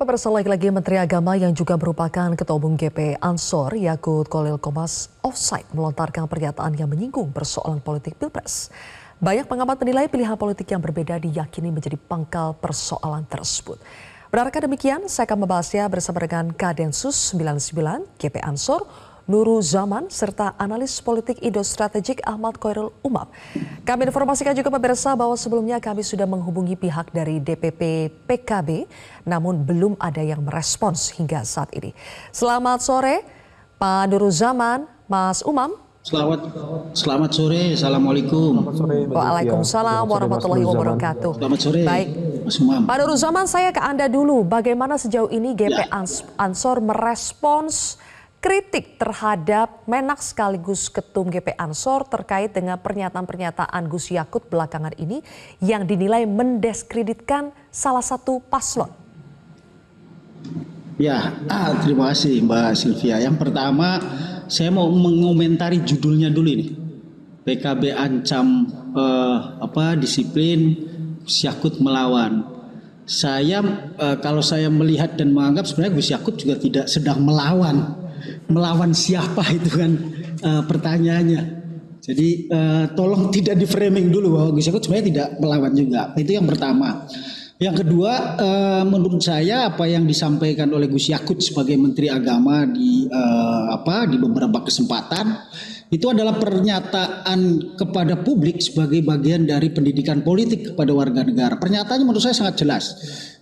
Pemirsa, lagi-lagi Menteri Agama yang juga merupakan Ketua Umum GP Ansor, Yakut Khalil Qomas, offside melontarkan pernyataan yang menyinggung persoalan politik Pilpres. Banyak pengamat menilai pilihan politik yang berbeda diyakini menjadi pangkal persoalan tersebut. Benarkah demikian? Saya akan membahasnya bersama dengan Kadensus 99 GP Ansor, Nurul Zaman, serta analis politik Indo Strategik Ahmad Khairul Umam. Kami informasikan juga pemirsa bahwa sebelumnya kami sudah menghubungi pihak dari DPP PKB, namun belum ada yang merespons hingga saat ini. Selamat sore, Pak Nurul Zaman, Mas Umam. Selamat sore, Assalamualaikum. Waalaikumsalam warahmatullahi wabarakatuh. Selamat sore, baik. Mas Umam. Pak Nurul Zaman, saya ke Anda dulu. Bagaimana sejauh ini GP Ansor merespons kritik terhadap Menak sekaligus Ketum GP Ansor terkait dengan pernyataan-pernyataan Gus Yakut belakangan ini yang dinilai mendiskreditkan salah satu paslon? Ya, terima kasih Mbak Sylvia. Yang pertama, saya mau mengomentari judulnya dulu ini. PKB ancam disiplin, Gus Yakut melawan. Kalau saya melihat dan menganggap sebenarnya Gus Yakut juga tidak sedang melawan. Melawan siapa itu kan pertanyaannya. Jadi tolong tidak di framing dulu bahwa Gus Yakut sebenarnya tidak melawan juga. Itu yang pertama. Yang kedua, menurut saya apa yang disampaikan oleh Gus Yakut sebagai Menteri Agama di beberapa kesempatan itu adalah pernyataan kepada publik sebagai bagian dari pendidikan politik kepada warga negara. Pernyataannya menurut saya sangat jelas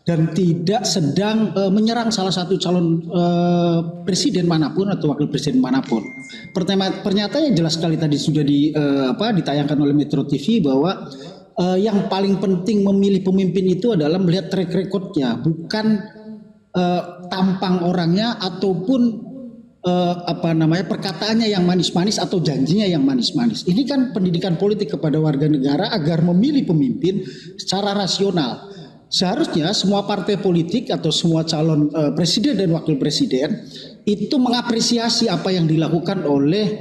dan tidak sedang menyerang salah satu calon presiden manapun atau wakil presiden manapun. Pernyataannya jelas sekali tadi sudah ditayangkan oleh Metro TV bahwa yang paling penting memilih pemimpin itu adalah melihat track recordnya, bukan tampang orangnya ataupun perkataannya yang manis-manis atau janjinya yang manis-manis. Ini kan pendidikan politik kepada warga negara agar memilih pemimpin secara rasional. Seharusnya semua partai politik atau semua calon presiden dan wakil presiden itu mengapresiasi apa yang dilakukan oleh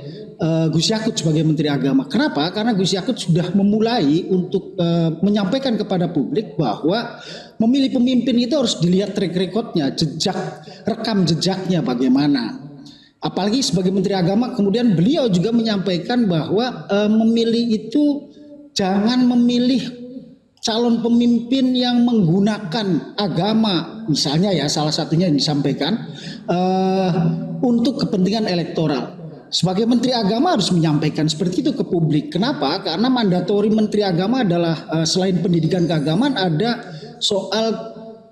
Gus Yakut sebagai Menteri Agama. Kenapa? Karena Gus Yakut sudah memulai untuk menyampaikan kepada publik bahwa memilih pemimpin itu harus dilihat track recordnya, rekam jejaknya bagaimana. Apalagi sebagai Menteri Agama kemudian beliau juga menyampaikan bahwa memilih itu jangan memilih calon pemimpin yang menggunakan agama, misalnya ya salah satunya yang disampaikan untuk kepentingan elektoral. Sebagai Menteri Agama harus menyampaikan seperti itu ke publik. Kenapa? Karena mandatori Menteri Agama adalah selain pendidikan keagamaan ada soal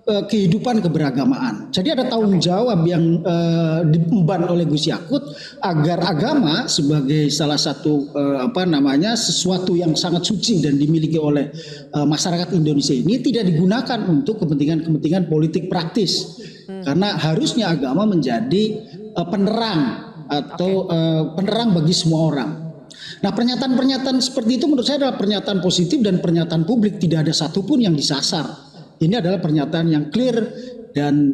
kehidupan keberagamaan. Jadi ada tanggung jawab yang diemban oleh Gus Yakut agar agama sebagai salah satu sesuatu yang sangat suci dan dimiliki oleh masyarakat Indonesia ini tidak digunakan untuk kepentingan-kepentingan politik praktis. Karena harusnya agama menjadi penerang atau penerang bagi semua orang. Nah, pernyataan-pernyataan seperti itu menurut saya adalah pernyataan positif dan pernyataan publik, tidak ada satupun yang disasar. Ini adalah pernyataan yang clear dan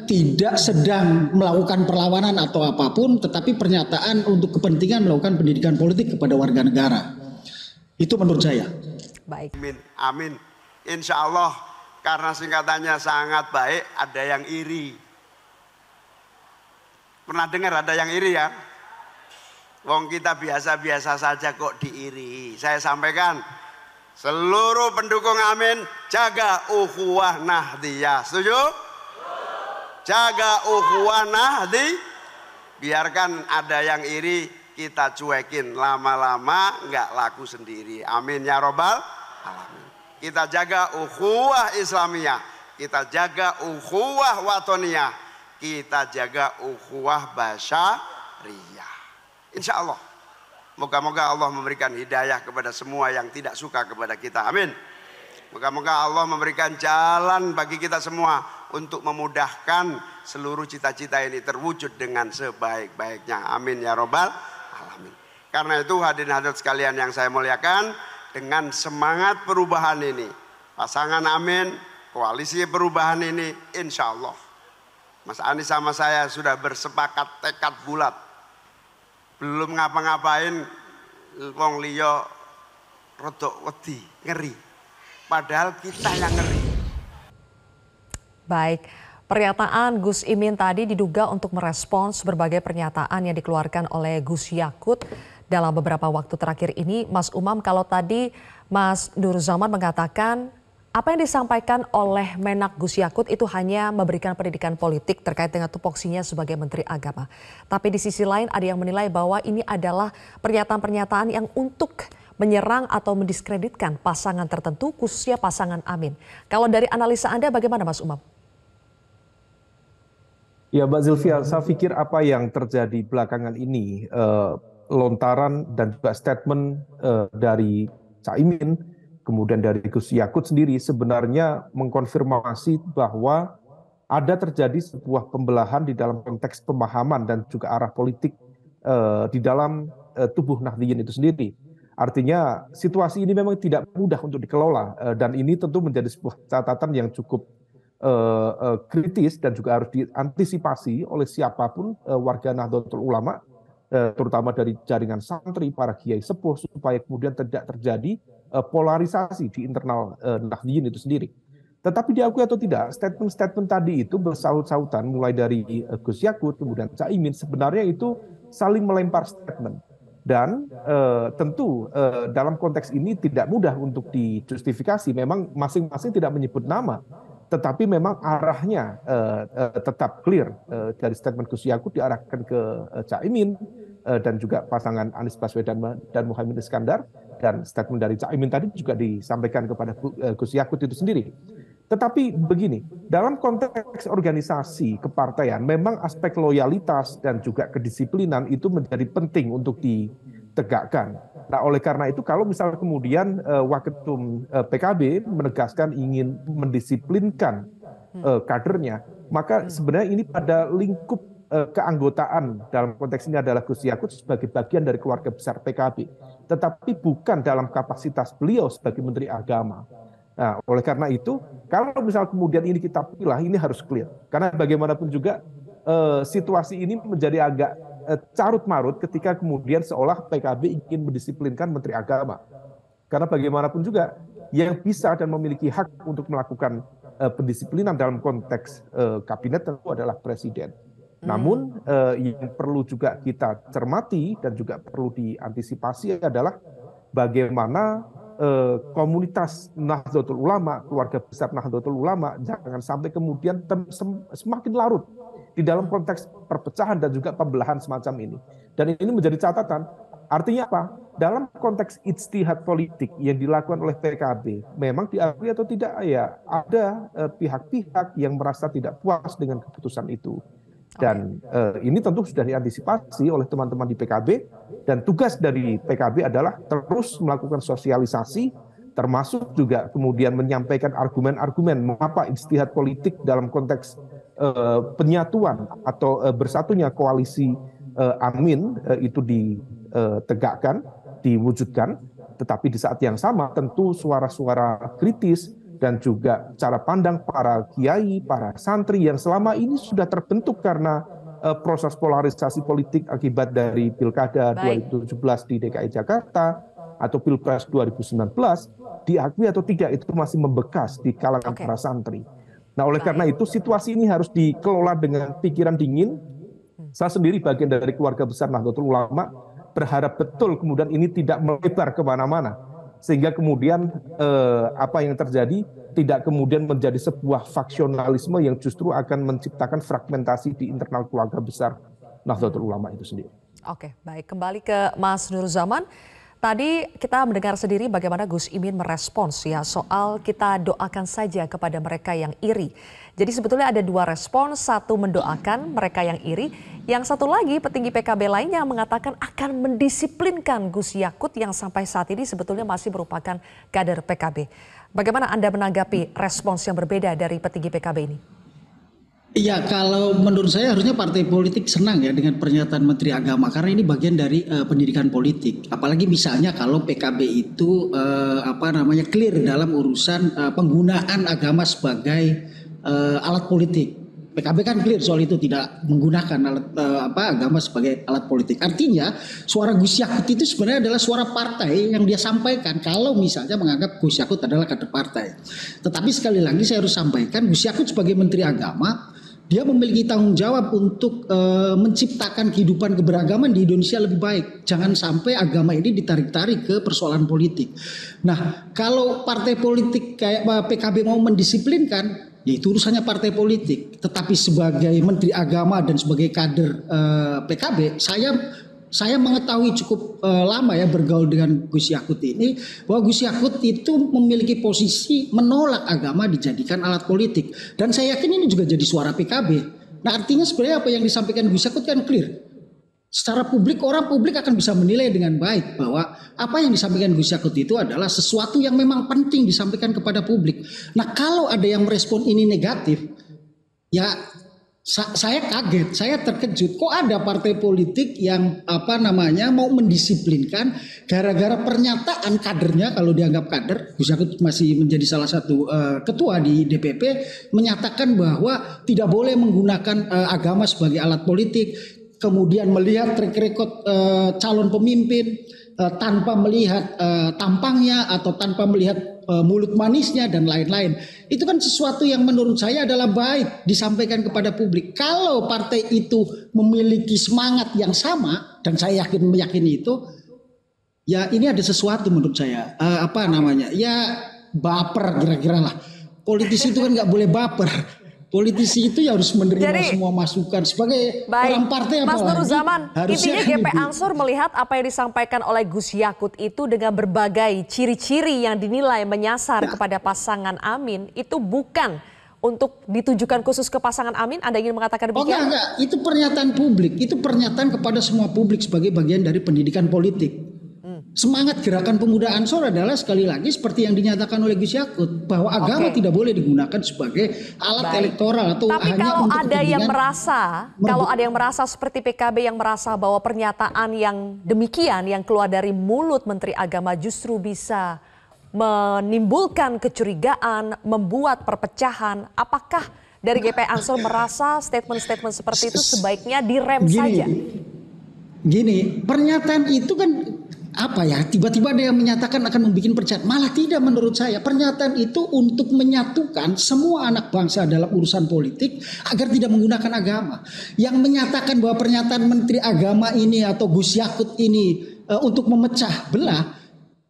tidak sedang melakukan perlawanan atau apapun, tetapi pernyataan untuk kepentingan melakukan pendidikan politik kepada warga negara. Itu menurut saya. Baik. Amin. Insya Allah karena singkatannya sangat baik, ada yang iri. Pernah dengar ada yang iri ya? Wong kita biasa-biasa saja kok diiri. Saya sampaikan. Seluruh pendukung amin, jaga ukhuwah nahdiyah. Setuju? Jaga ukhuwah nahdiyah. Biarkan ada yang iri, kita cuekin. Lama-lama nggak laku sendiri. Amin ya robbal alamin. Kita jaga ukhuwah Islamiyah. Kita jaga ukhuwah watoniyah. Kita jaga ukhuwah basyariyah. Insya Allah. Moga-moga Allah memberikan hidayah kepada semua yang tidak suka kepada kita. Amin. Moga-moga Allah memberikan jalan bagi kita semua untuk memudahkan seluruh cita-cita ini terwujud dengan sebaik-baiknya. Amin ya robbal alamin. Karena itu hadirin hadirat sekalian yang saya muliakan, dengan semangat perubahan ini, pasangan amin, koalisi perubahan ini, insya Allah Mas Anies sama saya sudah bersepakat tekad bulat. Belum ngapa-ngapain wong liya rodok wedi, ngeri. Padahal kita yang ngeri. Baik, pernyataan Gus Imin tadi diduga untuk merespons berbagai pernyataan yang dikeluarkan oleh Gus Yakut dalam beberapa waktu terakhir ini. Mas Umam, kalau tadi Mas Nur Zaman mengatakan apa yang disampaikan oleh Menak Gus Yakut itu hanya memberikan pendidikan politik terkait dengan tupoksinya sebagai Menteri Agama. Tapi di sisi lain ada yang menilai bahwa ini adalah pernyataan-pernyataan yang untuk menyerang atau mendiskreditkan pasangan tertentu, khususnya pasangan Amin. Kalau dari analisa Anda bagaimana Mas Umam? Ya Mbak Zilvia, saya pikir apa yang terjadi belakangan ini, lontaran dan juga statement dari Caimin, kemudian dari Gus Yakut sendiri sebenarnya mengkonfirmasi bahwa ada terjadi sebuah pembelahan di dalam konteks pemahaman dan juga arah politik di dalam tubuh Nahdliyin itu sendiri. Artinya situasi ini memang tidak mudah untuk dikelola dan ini tentu menjadi sebuah catatan yang cukup kritis dan juga harus diantisipasi oleh siapapun warga Nahdlatul Ulama, terutama dari jaringan santri, para kiai sepuh, supaya kemudian tidak terjadi polarisasi di internal Nahdliyin itu sendiri. Tetapi diakui atau tidak, statement-statement tadi itu bersaut-sautan mulai dari Gus Yakut, kemudian Caimin, sebenarnya itu saling melempar statement. Dan tentu dalam konteks ini tidak mudah untuk dijustifikasi, memang masing-masing tidak menyebut nama, tetapi memang arahnya tetap clear dari statement Gus Yakut diarahkan ke Caimin dan juga pasangan Anies Baswedan dan Muhaimin Iskandar, dan statement dari Caimin tadi juga disampaikan kepada Gus Yakut itu sendiri. Tetapi begini, dalam konteks organisasi kepartaian memang aspek loyalitas dan juga kedisiplinan itu menjadi penting untuk ditegakkan. Nah, oleh karena itu kalau misalnya kemudian Waketum PKB menegaskan ingin mendisiplinkan kadernya, maka sebenarnya ini pada lingkup keanggotaan dalam konteks ini adalah Gus Yakut sebagai bagian dari keluarga besar PKB, tetapi bukan dalam kapasitas beliau sebagai Menteri Agama. Nah, oleh karena itu, kalau misal kemudian ini kita pilih, ini harus clear. Karena bagaimanapun juga situasi ini menjadi agak carut-marut ketika kemudian seolah PKB ingin mendisiplinkan Menteri Agama. Karena bagaimanapun juga yang bisa dan memiliki hak untuk melakukan pendisiplinan dalam konteks kabinet tentu adalah Presiden. Namun yang perlu juga kita cermati dan juga perlu diantisipasi adalah bagaimana komunitas Nahdlatul Ulama, keluarga besar Nahdlatul Ulama, jangan sampai kemudian semakin larut di dalam konteks perpecahan dan juga pembelahan semacam ini. Dan ini menjadi catatan. Artinya apa? Dalam konteks ijtihad politik yang dilakukan oleh PKB, memang diakui atau tidak, ya ada pihak-pihak yang merasa tidak puas dengan keputusan itu. Dan ini tentu sudah diantisipasi oleh teman-teman di PKB, dan tugas dari PKB adalah terus melakukan sosialisasi, termasuk juga kemudian menyampaikan argumen-argumen mengapa ijtihad politik dalam konteks penyatuan atau bersatunya koalisi Amin itu ditegakkan, diwujudkan. Tetapi di saat yang sama tentu suara-suara kritis dan juga cara pandang para kiai, para santri yang selama ini sudah terbentuk karena proses polarisasi politik akibat dari Pilkada 2017 di DKI Jakarta atau Pilpres 2019, diakui atau tidak itu masih membekas di kalangan para santri. Nah, oleh karena itu situasi ini harus dikelola dengan pikiran dingin. Saya sendiri bagian dari keluarga besar Nahdlatul Ulama, berharap betul kemudian ini tidak melebar kemana-mana, sehingga kemudian apa yang terjadi tidak kemudian menjadi sebuah faksionalisme yang justru akan menciptakan fragmentasi di internal keluarga besar Nahdlatul Ulama itu sendiri. Oke, baik, kembali ke Mas Nur Zaman. Tadi kita mendengar sendiri bagaimana Gus Imin merespons ya soal kita doakan saja kepada mereka yang iri. Jadi sebetulnya ada dua respon, satu mendoakan mereka yang iri, yang satu lagi petinggi PKB lainnya mengatakan akan mendisiplinkan Gus Yakut yang sampai saat ini sebetulnya masih merupakan kader PKB. Bagaimana Anda menanggapi respons yang berbeda dari petinggi PKB ini? Iya, kalau menurut saya harusnya partai politik senang ya dengan pernyataan Menteri Agama, karena ini bagian dari pendidikan politik. Apalagi misalnya kalau PKB itu clear dalam urusan penggunaan agama sebagai alat politik. PKB kan clear soal itu, tidak menggunakan agama sebagai alat politik. Artinya suara Gus Yakut itu sebenarnya adalah suara partai yang dia sampaikan kalau misalnya menganggap Gus Yakut adalah kader partai. Tetapi sekali lagi saya harus sampaikan, Gus Yakut sebagai Menteri Agama, dia memiliki tanggung jawab untuk menciptakan kehidupan keberagaman di Indonesia lebih baik. Jangan sampai agama ini ditarik-tarik ke persoalan politik. Nah, kalau partai politik kayak PKB mau mendisiplinkan, ya itu urusannya partai politik. Tetapi sebagai Menteri Agama dan sebagai kader PKB, saya mengetahui cukup lama ya bergaul dengan Gus Yakut ini, bahwa Gus Yakut itu memiliki posisi menolak agama dijadikan alat politik. Dan saya yakin ini juga jadi suara PKB. Nah, artinya sebenarnya apa yang disampaikan Gus Yakut kan clear. Secara publik, orang publik akan bisa menilai dengan baik bahwa apa yang disampaikan Gus Yakut itu adalah sesuatu yang memang penting disampaikan kepada publik. Nah, kalau ada yang merespon ini negatif, ya saya kaget, saya terkejut. Kok ada partai politik yang mau mendisiplinkan gara-gara pernyataan kadernya, kalau dianggap kader, Gus Yakut masih menjadi salah satu ketua di DPP, menyatakan bahwa tidak boleh menggunakan agama sebagai alat politik. Kemudian melihat track record calon pemimpin tanpa melihat tampangnya atau tanpa melihat mulut manisnya dan lain-lain. Itu kan sesuatu yang menurut saya adalah baik disampaikan kepada publik. Kalau partai itu memiliki semangat yang sama, dan saya meyakini itu, ya ini ada sesuatu menurut saya. Ya baper kira-kira lah. Politisi itu kan nggak boleh baper. Politisi itu ya harus menerima semua masukan sebagai orang partai. Mas Nur Zaman, intinya GP Ansor melihat apa yang disampaikan oleh Gus Yakut itu dengan berbagai ciri-ciri yang dinilai menyasar kepada pasangan Amin, itu bukan untuk ditujukan khusus ke pasangan Amin. Anda ingin mengatakan demikian? Enggak. Itu pernyataan publik, itu pernyataan kepada semua publik sebagai bagian dari pendidikan politik. Semangat gerakan pemuda Ansor adalah sekali lagi seperti yang dinyatakan oleh Gus Yakut, bahwa agama tidak boleh digunakan sebagai alat elektoral atau tapi hanya kalau untuk ada yang merasa seperti PKB yang merasa bahwa pernyataan yang demikian yang keluar dari mulut Menteri Agama justru bisa menimbulkan kecurigaan, membuat perpecahan, apakah dari GP Ansor merasa statement-statement seperti itu sebaiknya direm saja? Gini, pernyataan itu kan tiba-tiba ada yang menyatakan akan membuat percaya. Malah tidak, menurut saya pernyataan itu untuk menyatukan semua anak bangsa dalam urusan politik agar tidak menggunakan agama. Yang menyatakan bahwa pernyataan Menteri Agama ini atau Gus Yakut ini untuk memecah belah,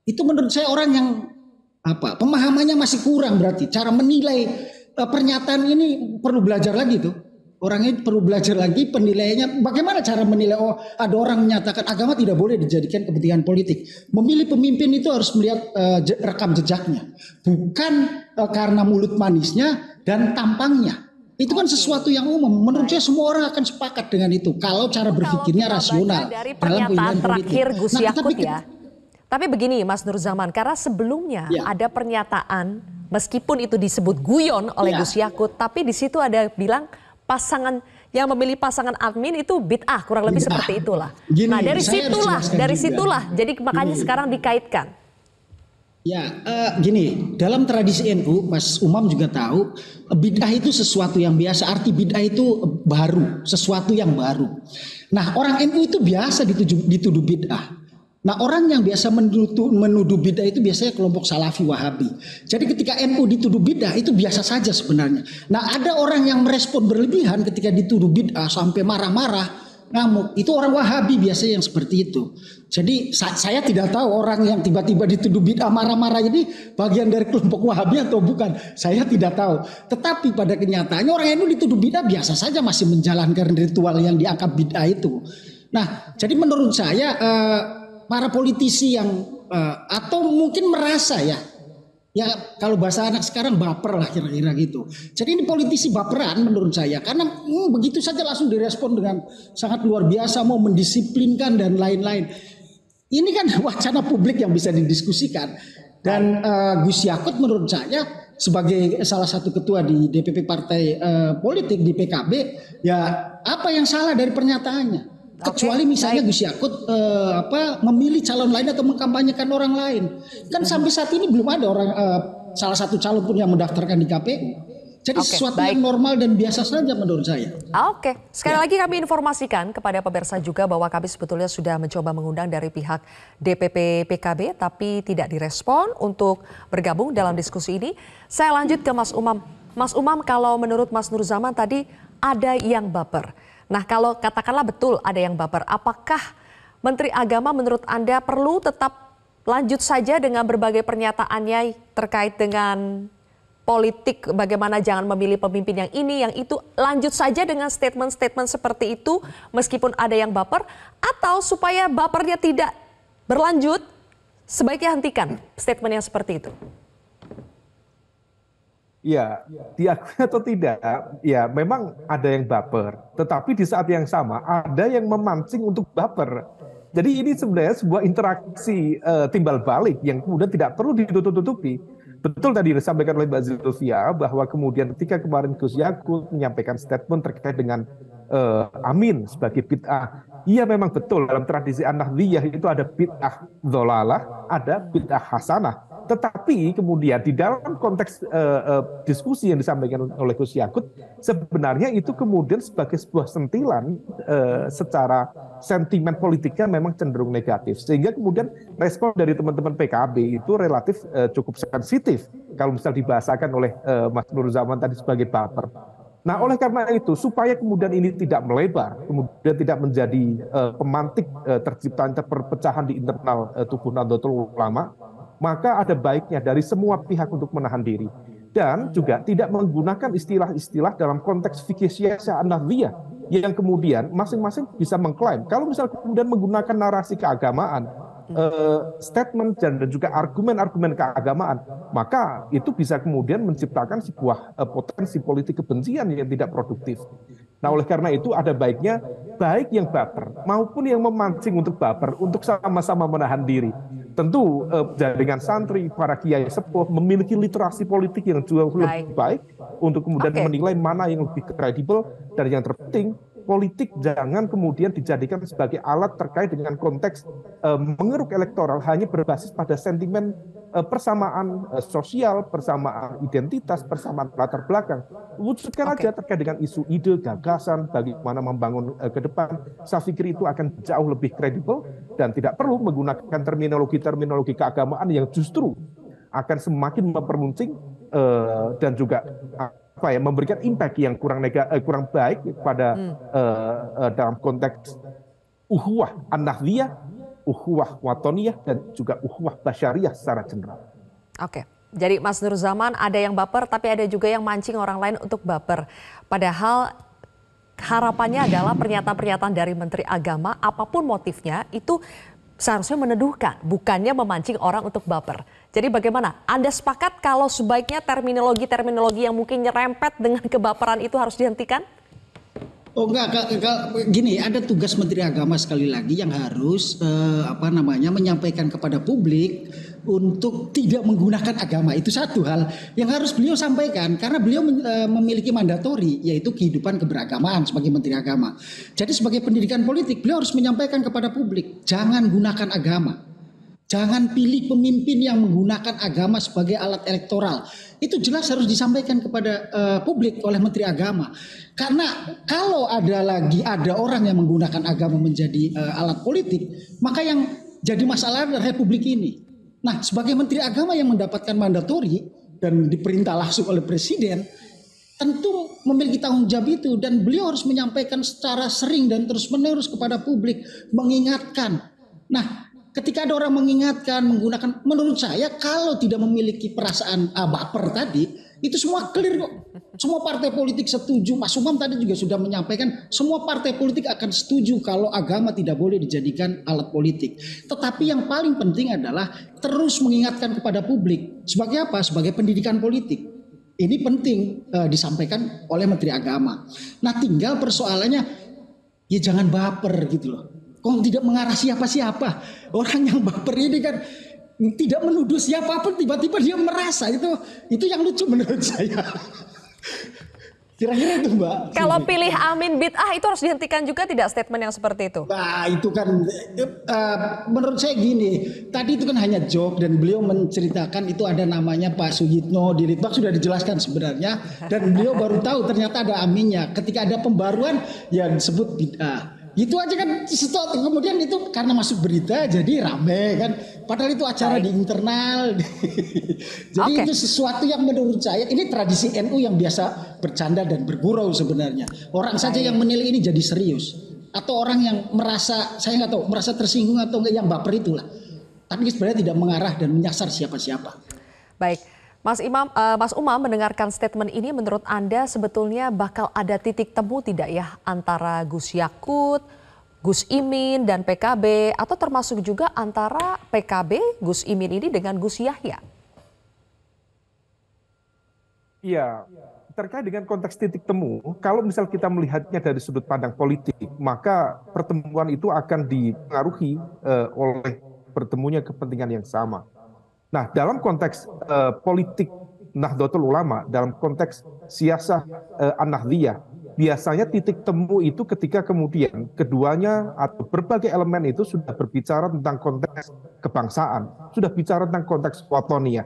itu menurut saya orang yang pemahamannya masih kurang. Berarti cara menilai pernyataan ini perlu belajar lagi tuh. Orangnya perlu belajar lagi penilaiannya. Bagaimana cara menilai? Ada orang menyatakan agama tidak boleh dijadikan kepentingan politik. Memilih pemimpin itu harus melihat rekam jejaknya, bukan karena mulut manisnya dan tampangnya. Itu kan sesuatu yang umum. Menurut saya semua orang akan sepakat dengan itu. Kalau cara berpikirnya rasional dari pernyataan terakhir Gus Yakut ya. Tapi begini Mas Nur Zaman, karena sebelumnya ada pernyataan meskipun itu disebut guyon oleh Gus Yakut, tapi di situ ada bilang pasangan yang memilih pasangan admin itu bid'ah, kurang lebih seperti itulah. Nah dari situlah, jadi makanya sekarang dikaitkan. Dalam tradisi NU, Mas Umam juga tahu, bid'ah itu sesuatu yang biasa. Arti bid'ah itu baru, sesuatu yang baru. Nah, orang NU itu biasa dituduh bid'ah. Nah, orang yang biasa menuduh bid'ah itu biasanya kelompok Salafi Wahabi. Jadi ketika NU dituduh bid'ah itu biasa saja sebenarnya. Nah, ada orang yang merespon berlebihan ketika dituduh bid'ah sampai marah-marah, ngamuk. Itu orang Wahabi biasanya yang seperti itu. Jadi saya tidak tahu orang yang tiba-tiba dituduh bid'ah marah-marah ini bagian dari kelompok Wahabi atau bukan. Saya tidak tahu. Tetapi pada kenyataannya orang NU dituduh bid'ah biasa saja masih menjalankan ritual yang dianggap bid'ah itu. Nah, jadi menurut saya para politisi yang atau mungkin merasa ya kalau bahasa anak sekarang baper lah kira-kira gitu. Jadi ini politisi baperan menurut saya, karena begitu saja langsung direspon dengan sangat luar biasa, mau mendisiplinkan dan lain-lain. Ini kan wacana publik yang bisa didiskusikan. Dan Gus Yakut menurut saya sebagai salah satu ketua di DPP partai politik di PKB, ya apa yang salah dari pernyataannya? Kecuali misalnya Gus Yakut memilih calon lain atau mengkampanyekan orang lain. Kan sampai saat ini belum ada orang salah satu calon pun yang mendaftarkan di KPU. Jadi sesuatu yang normal dan biasa saja menurut saya. Oke, sekali lagi kami informasikan kepada pemirsa juga bahwa kami sebetulnya sudah mencoba mengundang dari pihak DPP PKB tapi tidak direspon untuk bergabung dalam diskusi ini. Saya lanjut ke Mas Umam. Mas Umam, kalau menurut Mas Nur Zaman tadi ada yang baper. Nah, kalau katakanlah betul ada yang baper, apakah Menteri Agama menurut Anda perlu tetap lanjut saja dengan berbagai pernyataannya terkait dengan politik, bagaimana jangan memilih pemimpin yang ini, yang itu, lanjut saja dengan statement-statement seperti itu meskipun ada yang baper, atau supaya bapernya tidak berlanjut, sebaiknya hentikan statement yang seperti itu? Ya, diakui atau tidak, ya memang ada yang baper. Tetapi di saat yang sama ada yang memancing untuk baper. Jadi ini sebenarnya sebuah interaksi timbal balik yang kemudian tidak perlu ditutup-tutupi. Betul tadi disampaikan oleh Mbak Zulfia bahwa kemudian ketika kemarin Gus Yakut menyampaikan statement terkait dengan Amin sebagai bid'ah. Iya memang betul dalam tradisi An-Nahdliyah itu ada bid'ah dholalah, ada bid'ah hasanah. Tetapi kemudian di dalam konteks diskusi yang disampaikan oleh Gus Yakut, sebenarnya itu kemudian sebagai sebuah sentilan secara sentimen politiknya memang cenderung negatif. Sehingga kemudian respon dari teman-teman PKB itu relatif cukup sensitif kalau misal dibahasakan oleh Mas Nur Zaman tadi sebagai baper. Nah, oleh karena itu, supaya kemudian ini tidak melebar, kemudian tidak menjadi pemantik terciptanya perpecahan di internal tubuh Nahdlatul Ulama, maka ada baiknya dari semua pihak untuk menahan diri. Dan juga tidak menggunakan istilah-istilah dalam konteks fikih syiah An-Nahdliyah yang kemudian masing-masing bisa mengklaim. Kalau misal kemudian menggunakan narasi keagamaan, statement dan juga argumen-argumen keagamaan, maka itu bisa kemudian menciptakan sebuah potensi politik kebencian yang tidak produktif. Nah, oleh karena itu ada baiknya baik yang baper maupun yang memancing untuk baper untuk sama-sama menahan diri. Tentu jaringan santri, para kiai sepuh memiliki literasi politik yang jauh lebih baik untuk kemudian menilai mana yang lebih kredibel, dan yang terpenting politik jangan kemudian dijadikan sebagai alat terkait dengan konteks mengeruk elektoral hanya berbasis pada sentimen persamaan sosial, persamaan identitas, persamaan latar belakang. Wujudkan aja terkait dengan isu ide, gagasan, bagaimana membangun ke depan. Saya pikir itu akan jauh lebih kredibel dan tidak perlu menggunakan terminologi keagamaan yang justru akan semakin mempermuncing dan juga memberikan impact yang kurang baik pada dalam konteks ukhuwah An-Nahdliyah, ukhuwah Watoniyah, dan juga ukhuwah Basyariyah secara general. Oke, jadi Mas Nur Zaman ada yang baper tapi ada juga yang mancing orang lain untuk baper. Padahal harapannya adalah pernyataan-pernyataan dari Menteri Agama, apapun motifnya, itu seharusnya meneduhkan, bukannya memancing orang untuk baper. Jadi bagaimana? Anda sepakat kalau sebaiknya terminologi yang mungkin nyerempet dengan kebaperan itu harus dihentikan? Oh enggak, gini, ada tugas Menteri Agama sekali lagi yang harus menyampaikan kepada publik untuk tidak menggunakan agama. Itu satu hal yang harus beliau sampaikan karena beliau memiliki mandatori, yaitu kehidupan keberagamaan sebagai Menteri Agama. Jadi sebagai pendidikan politik beliau harus menyampaikan kepada publik, jangan gunakan agama. Jangan pilih pemimpin yang menggunakan agama sebagai alat elektoral. Itu jelas harus disampaikan kepada publik oleh Menteri Agama. Karena kalau ada orang yang menggunakan agama menjadi alat politik, maka yang jadi masalah adalah Republik ini. Nah, sebagai Menteri Agama yang mendapatkan mandatori dan diperintah langsung oleh Presiden, tentu memiliki tanggung jawab itu, dan beliau harus menyampaikan secara sering dan terus-menerus kepada publik, mengingatkan. Nah, ketika ada orang mengingatkan, menggunakan, menurut saya kalau tidak memiliki perasaan baper tadi, itu semua clear kok. Semua partai politik setuju. Mas Umam tadi juga sudah menyampaikan, semua partai politik akan setuju kalau agama tidak boleh dijadikan alat politik. Tetapi yang paling penting adalah terus mengingatkan kepada publik. Sebagai apa? Sebagai pendidikan politik. Ini penting disampaikan oleh Menteri Agama. Nah, tinggal persoalannya, ya jangan baper gitu loh. Kok tidak mengarah siapa-siapa. Orang yang baper ini kan tidak menuduh siapapun, tiba-tiba dia merasa, itu yang lucu menurut saya. Kira-kira itu Mbak. Kalau pilih amin bid'ah itu harus dihentikan juga tidak statement yang seperti itu? Nah itu kan menurut saya gini, tadi itu kan hanya joke dan beliau menceritakan itu ada namanya Pak Suyitno di Litbang sudah dijelaskan sebenarnya dan beliau baru tahu ternyata ada aminnya. Ketika ada pembaruan yang disebut bid'ah. Itu aja kan sesuatu, kemudian itu karena masuk berita jadi rame kan. Padahal itu acara di internal. Jadi itu sesuatu yang menurut saya ini tradisi NU yang biasa bercanda dan bergurau sebenarnya. Orang saja yang menilai ini jadi serius. Atau orang yang merasa, saya nggak tahu, merasa tersinggung atau enggak yang baper itulah. Tapi sebenarnya tidak mengarah dan menyasar siapa-siapa. Baik. Mas Umam mendengarkan statement ini, menurut Anda sebetulnya bakal ada titik temu tidak ya antara Gus Yakut, Gus Imin dan PKB atau termasuk juga antara PKB, Gus Imin ini dengan Gus Yahya? Iya, terkait dengan konteks titik temu, kalau misal kita melihatnya dari sudut pandang politik, maka pertemuan itu akan dipengaruhi oleh bertemunya kepentingan yang sama. Nah, dalam konteks politik Nahdlatul Ulama, dalam konteks siasah An-Nahdliyah, biasanya titik temu itu ketika kemudian keduanya atau berbagai elemen itu sudah berbicara tentang konteks kebangsaan, sudah bicara tentang konteks watoniyah.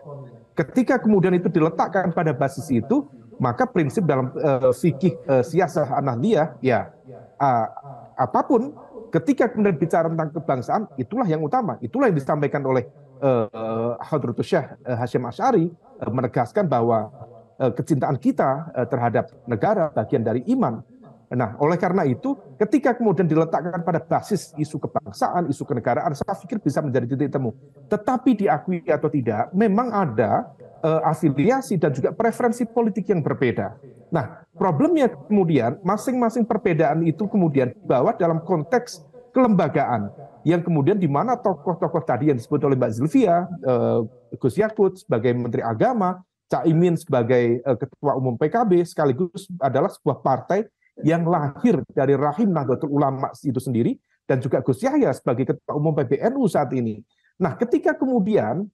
Ketika kemudian itu diletakkan pada basis itu, maka prinsip dalam fikih siasah An-Nahdliyah, ya apapun, ketika kemudian bicara tentang kebangsaan, itulah yang utama, itulah yang disampaikan oleh Hadratus Syekh Hasyim Asy'ari menegaskan bahwa kecintaan kita terhadap negara bagian dari iman. Nah, oleh karena itu, ketika kemudian diletakkan pada basis isu kebangsaan, isu kenegaraan, saya pikir bisa menjadi titik temu. Tetapi diakui atau tidak, memang ada afiliasi dan juga preferensi politik yang berbeda. Nah, problemnya kemudian masing-masing perbedaan itu kemudian dibawa dalam konteks kelembagaan yang kemudian di mana tokoh-tokoh tadi yang disebut oleh Mbak Zilvia, Gus Yakut sebagai Menteri Agama, Caimin sebagai Ketua Umum PKB sekaligus adalah sebuah partai yang lahir dari rahim Nahdlatul Ulama itu sendiri dan juga Gus Yahya sebagai Ketua Umum PBNU saat ini. Nah, ketika kemudian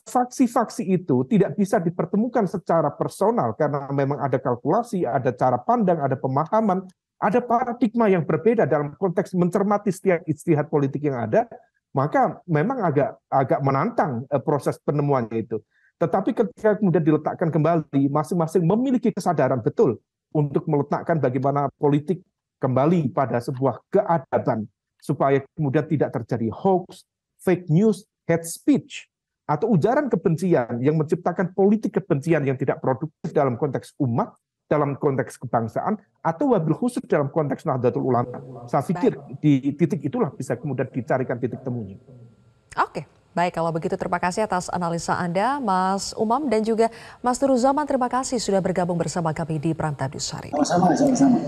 faksi-faksi itu tidak bisa dipertemukan secara personal karena memang ada kalkulasi, ada cara pandang, ada pemahaman, ada paradigma yang berbeda dalam konteks mencermati setiap ijtihad politik yang ada, maka memang agak menantang proses penemuannya itu. Tetapi ketika kemudian diletakkan kembali, masing-masing memiliki kesadaran betul untuk meletakkan bagaimana politik kembali pada sebuah keadaban, supaya kemudian tidak terjadi hoax, fake news, hate speech, atau ujaran kebencian yang menciptakan politik kebencian yang tidak produktif dalam konteks umat, dalam konteks kebangsaan, atau wabil khusus dalam konteks Nahdlatul Ulama. Saya pikir di titik itulah bisa kemudian dicarikan titik temunya. Oke, baik kalau begitu terima kasih atas analisa Anda, Mas Umam, dan juga Mas Nuruzaman, terima kasih sudah bergabung bersama kami di Prime Time News hari ini. Sama-sama.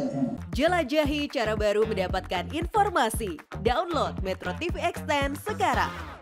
Jelajahi cara baru mendapatkan informasi. Download Metro TV Extend sekarang.